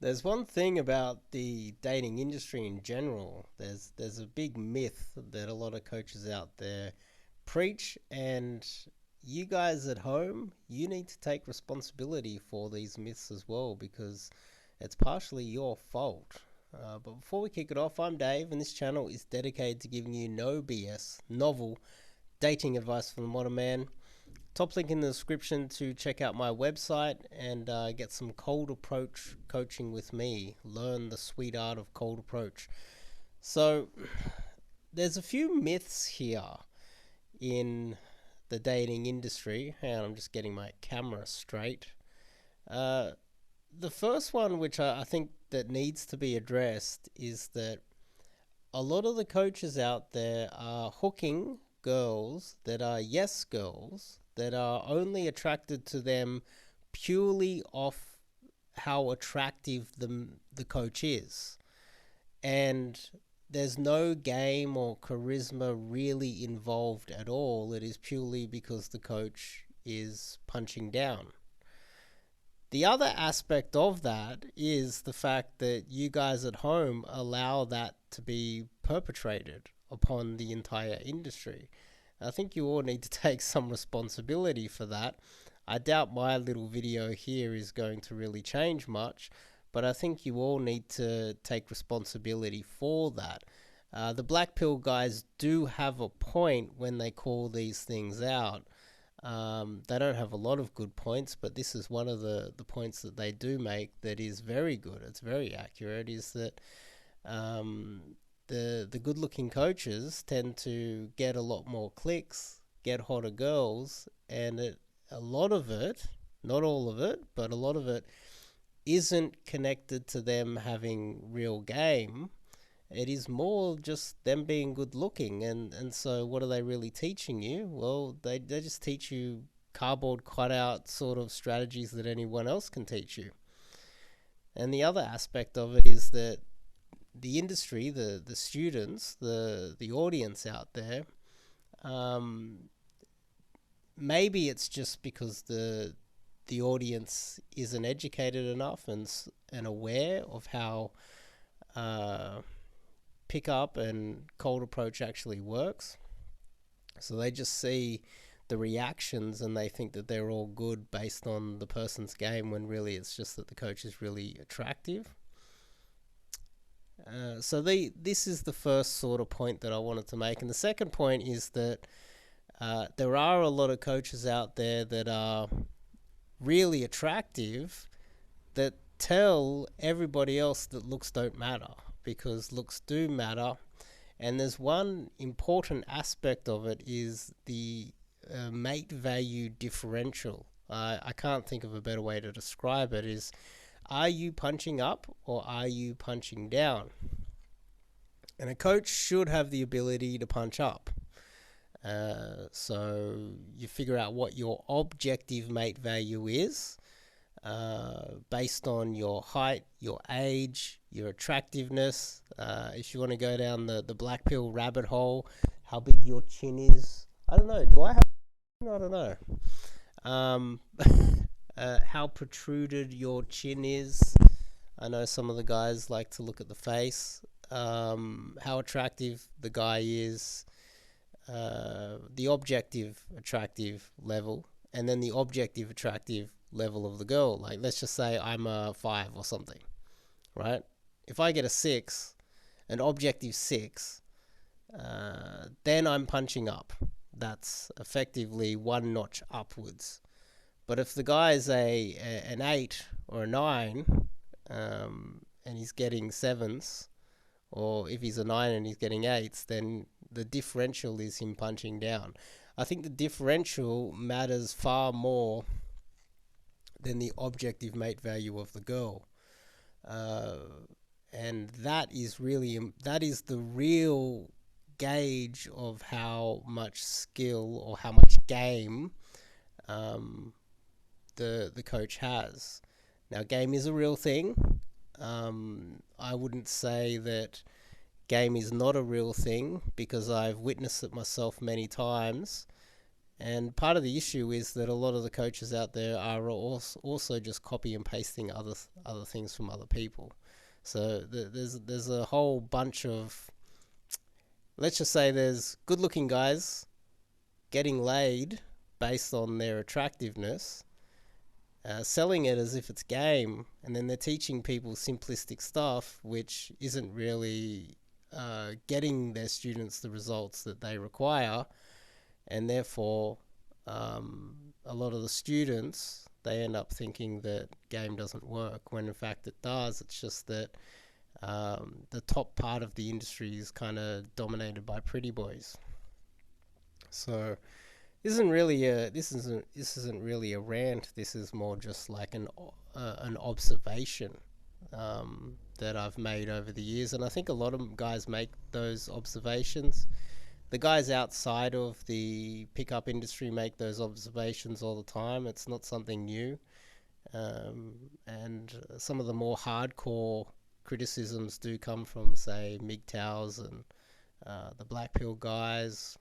There's one thing about the dating industry in general. There's a big myth that a lot of coaches out there preach, and you guys at home, you need to take responsibility for these myths as well because it's partially your fault. But before we kick it off, I'm Dave, and this channel is dedicated to giving you no BS, novel dating advice from the modern man. Top link in the description to check out my website and get some cold approach coaching with me. Learn the sweet art of cold approach. So, there's a few myths here in the dating industry. Hang on, I'm just getting my camera straight. Uh, the first one, which I think that needs to be addressed, is that a lot of the coaches out there are hooking girls that are yes girls that are only attracted to them purely off how attractive the coach is. And there's no game or charisma really involved at all. It is purely because the coach is punching down. The other aspect of that is the fact that you guys at home allow that to be perpetrated upon the entire industry. I think you all need to take some responsibility for that. I doubt my little video here is going to really change much, but I think you all need to take responsibility for that. The Black Pill guys do have a point when they call these things out. They don't have a lot of good points, but this is one of the points that they do make that is very good. It's very accurate, is that the good-looking coaches tend to get a lot more clicks, get hotter girls, and a lot of it, not all of it, but a lot of it isn't connected to them having real game. It is more just them being good looking. And so what are they really teaching you? Well, they just teach you cardboard cutout sort of strategies that anyone else can teach you. And the other aspect of it is that the industry, the students, the audience out there, maybe it's just because the audience isn't educated enough and aware of how pick up and cold approach actually works. So they just see the reactions and they think that they're all good based on the person's game, when really it's just that the coach is really attractive. So this is the first sort of point that I wanted to make. And the second point is that there are a lot of coaches out there that are really attractive that tell everybody else that looks don't matter, because looks do matter. And there's one important aspect of it is the mate value differential. I can't think of a better way to describe it. Is, are you punching up or are you punching down? And a coach should have the ability to punch up. So you figure out what your objective mate value is, based on your height, your age, your attractiveness. If you want to go down the black pill rabbit hole, how big your chin is. I don't know. Do I have? I don't know. How protruded your chin is. I know some of the guys like to look at the face. How attractive the guy is. The objective attractive level, and then the objective attractive level of the girl. Like, let's just say I'm a 5 or something, right? If I get a 6, an objective 6, then I'm punching up. That's effectively one notch upwards. But if the guy is an 8 or a 9, and he's getting 7s, or if he's a 9 and he's getting 8s, then the differential is him punching down. I think the differential matters far more than the objective mate value of the girl. And that is the real gauge of how much skill or how much game the coach has. Now, game is a real thing. I wouldn't say that game is not a real thing, because I've witnessed it myself many times, And part of the issue is that a lot of the coaches out there are also just copy and pasting other things from other people. So there's a whole bunch of, let's just say there's good looking guys getting laid based on their attractiveness, selling it as if it's game, and then they're teaching people simplistic stuff which isn't really getting their students the results that they require, and therefore a lot of the students, they end up thinking that game doesn't work when in fact it does. It's just that the top part of the industry is kind of dominated by pretty boys. So this isn't really a rant. This is more just like an observation that I've made over the years, and I think a lot of guys make those observations. The guys outside of the pickup industry make those observations all the time. It's not something new, and some of the more hardcore criticisms do come from, say, MGTOWs and the Black Pill guys.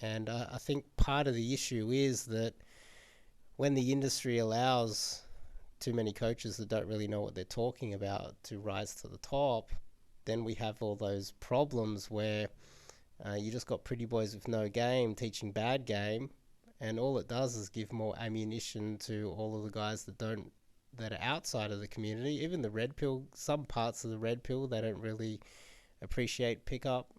And I think part of the issue is that when the industry allows too many coaches that don't really know what they're talking about to rise to the top, then we have all those problems where you just got pretty boys with no game teaching bad game, and all it does is give more ammunition to all of the guys that are outside of the community. Even the red pill, some parts of the red pill, they don't really appreciate pickup.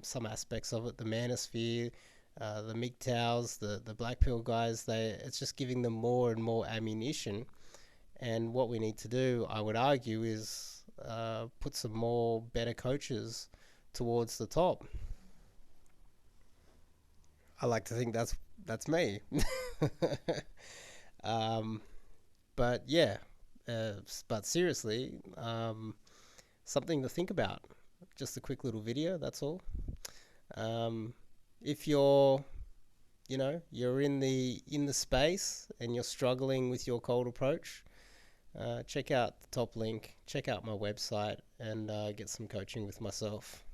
Some aspects of it, the manosphere, the MGTOWs, the black pill guys, it's just giving them more and more ammunition. And what we need to do, I would argue, is put some more better coaches towards the top. I like to think that's me. But yeah, but seriously, something to think about. Just a quick little video, that's all. If you're in the space and you're struggling with your cold approach, check out the top link, check out my website, and get some coaching with myself.